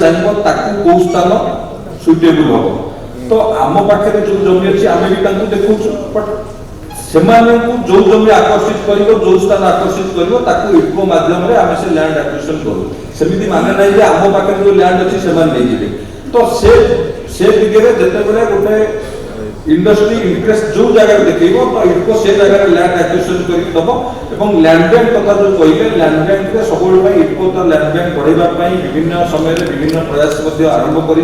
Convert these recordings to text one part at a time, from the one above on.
चाहिए कौ स्थान सुइटेबल हम तो आम पाखे जो जमी अच्छी आम भी देखु बट से जो जमी आकर्षित कर जो स्थान आकर्षित कर इटको मध्यम से लैंड एक्विजिशन करूँ सेमती माने ना आम पाखे जो लैंड अच्छी से तो से दिगरे जितेबाला गोटे इंडस्ट्री इंटरेस्ट जो जगह देखो तो इटको से जगह लैंड एक्विजिशन करदब और लैंड बैंक कथा जो कहले लैंड बैंक सब इटको तो लैंड बैंक बढ़ाई विभिन्न समय विभिन्न प्रयास आरंभ कर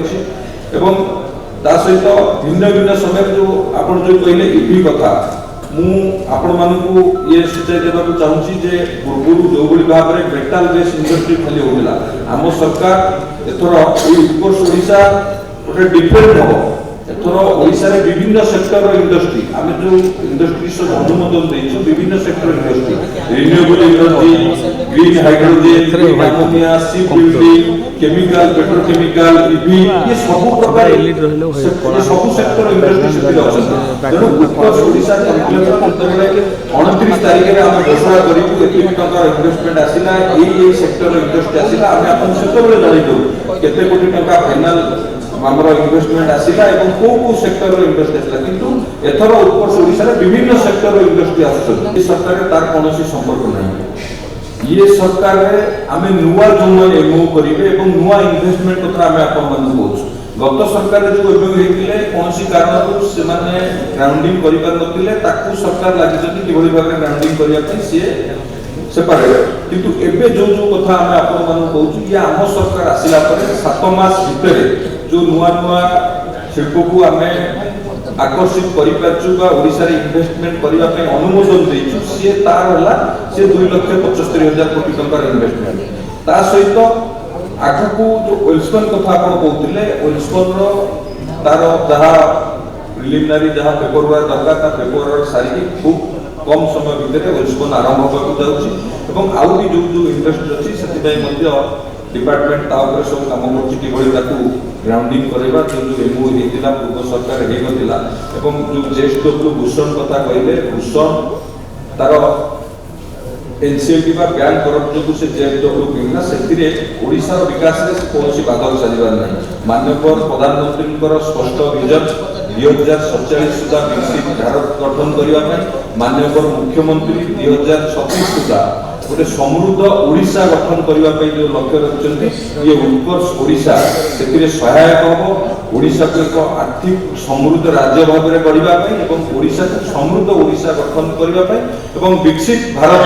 सहित भिन्न भिन्न समय जो आप जो कहले इवी कथा मुझे ये सूचाई देवा चाहूँगी जे पूर्व जो भाव में मेटाल बेस इंडस्ट्री खाली होगा आम सरकार एथर उत्कर्ष ओडिशा गोटे डिफरेंट हम एथर ओडिशा रे विभिन्न सेक्टर इंडस्ट्री आम जो इंडस्ट्री सब अनुमोदन देइछु विभिन्न sector industry renewable energy green hydrogen ammonia सी बिल्डिंग केमिकल पेट्रोकेमिकल ईवी ये सब प्रकार ये सब सेक्टर इंडस्ट्री से अछि तेणु उत्कर्ष ओडिशा कैलकुलेटर जतबेले 29 तारिख रे हम घोषणा करिबु एति टका इन्वेस्टमेंट आसिला ए सेक्टर इंडस्ट्री आसिला हम अपन सेतबेले जानि दउ केते कोटी टका फाइनल हमर इन्वेस्टमेंट आसिला एवं को सेक्टर इन्वेस्ट आसिला किंतु एथर उत्कर्ष ओडिशा रे विभिन्न सेक्टर इंडस्ट्री आछन ए सरकार तार कोनोसी संपर्क नाही ये सरकार रे आमे नुवा जोन एमओ करिवे एवं नुवा इन्वेस्टमेंट कथा आमे आपन मन कहू गत सरकार जो एमओ हेतिले कोनोसी कारण से माने ग्राउंडिंग करि पार नथिले ताकू सरकार लागि जति किबोली भाबरे ग्राउंडिंग करिया पई से पारे किंतु एबे जो कथा आमे आपन मन कहू ये आम सरकार आसिला परे 7 मास भितरे जो नुआ नुआ शिल्प को आमे आकर्षित करिपारछु बा ओडिसा रे इन्वेस्टमेंट करिवा पे अनुमोदन देइछु से तार हला से 2,75,000 कोटी टका इन्वेस्टमेंट ता सहित आगु जो ओल्सपन कथा आपण कहउतिले ओल्सपन रो तार जहा प्रिलिमिनरी जहा पेपर वर्क दरकार ता पेपर वर्क सारी खूब कम समय भितर ओल्सपन आरंभ होबाकू जाउछि एवं आउ भी जो इंडस्ट्री अछि सेति पय मध्य डिपार्टमेंट ता ऊपर सब काम करछि कि भली ताकू ग्राउंडिंग करेबा जो एमओ हेतिला पूर्व सरकार हे गतिला एवं जो जेएसडब्ल्यू भूषण कथा कहले भूषण तार एनसीएलटी बा बैन करप जो से जेएसडब्ल्यू किना सेतिरे ओडिसा रो विकास रे कोनोसी बाधक साजिबार नै माननीय प्रधानमंत्री कर स्पष्ट विजन 2047 सुधा विकसित भारत गठन करिवा पय माननीय मुख्यमंत्री 2036 सुधा गोटे समृद्ध ओडिशा गठन करने जो लक्ष्य रखिंट ये उत्कर्ष ओडिशा से सहायक हम ओडिशा को एक आर्थिक समृद्ध राज्य भाव में बढ़ापी ओडिशा को समृद्ध ओडिशा गठन करने विकसित भारत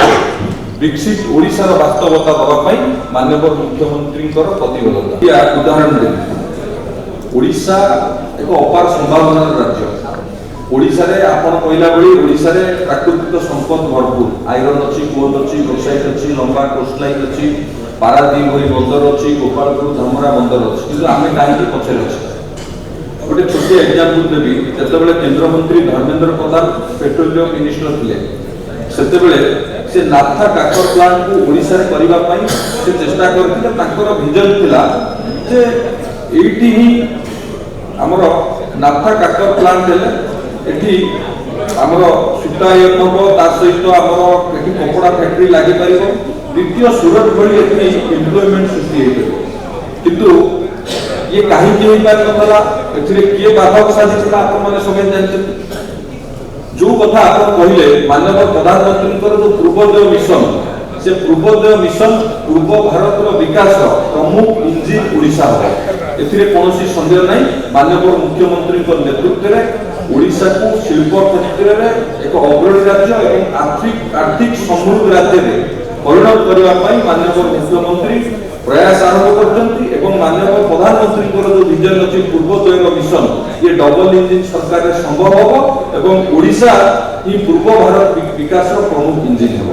विकसित ओडिशार वास्तवता देवाई माननीय मुख्यमंत्री प्रतिबद्धता उदाहरण दे ओडिशा एक अपार संभावना राज्य ओडिशा रे आपण कहला बळी ओडिशा रे प्राकृतिक संपद भरपूर आयरन अछि गोल्ड अछि बक्साइट अछि लंबा कोस्टलाइन अछि पारादीप होई बंदर अछि गोपालपुर धामरा बंदर अछि किंतु आमे काहे के पछे अछि गोटे छोटे एग्जांपल देबी जतबेले केंद्र मंत्री धर्मेंद्र प्रधान पेट्रोलियम मिनिस्टर थिले सेतेबेले से नाथा काकर प्लांट को ओडिशा रे करिवा पई से चेष्टा करथिले ताकर विजन थिला जे एठी ही हमरो नाथा काकर प्लांट हेले एठी हमरो सुता एयरपोर्ट ता सहित हमरो एठी कपड़ा फैक्ट्री लागि परिबो द्वितीय सूरत भली एठी एम्प्लॉयमेंट सृष्टि हेते किंतु ये काहे कि होई पार नथला एथिरे किए बाधक साजितला आपण माने समय जानते जो कथा आपण कहिले माननीय प्रधानमंत्री कर जो पूर्वोदय मिशन से पूर्वोदय मिशन पूर्व भारत रो विकास प्रमुख इंजिन ओडिशा है एथिरे कोनोसी संदेह नै माननीय मुख्यमंत्री को नेतृत्व रे ओडिशा को शिल्प क्षेत्र में एक अग्रणी राज्य एवं आर्थिक समृद्ध राज्य में परिणत करने माननीय मुख्यमंत्री प्रयास आरंभ करछंती एवं माननीय प्रधानमंत्री जो विजन अछि पूर्वोदय मिशन ये डबल इंजिन सरकार संभव होबो एवं ओडिशा ही पूर्व भारत विकास प्रमुख इंजिन होबो।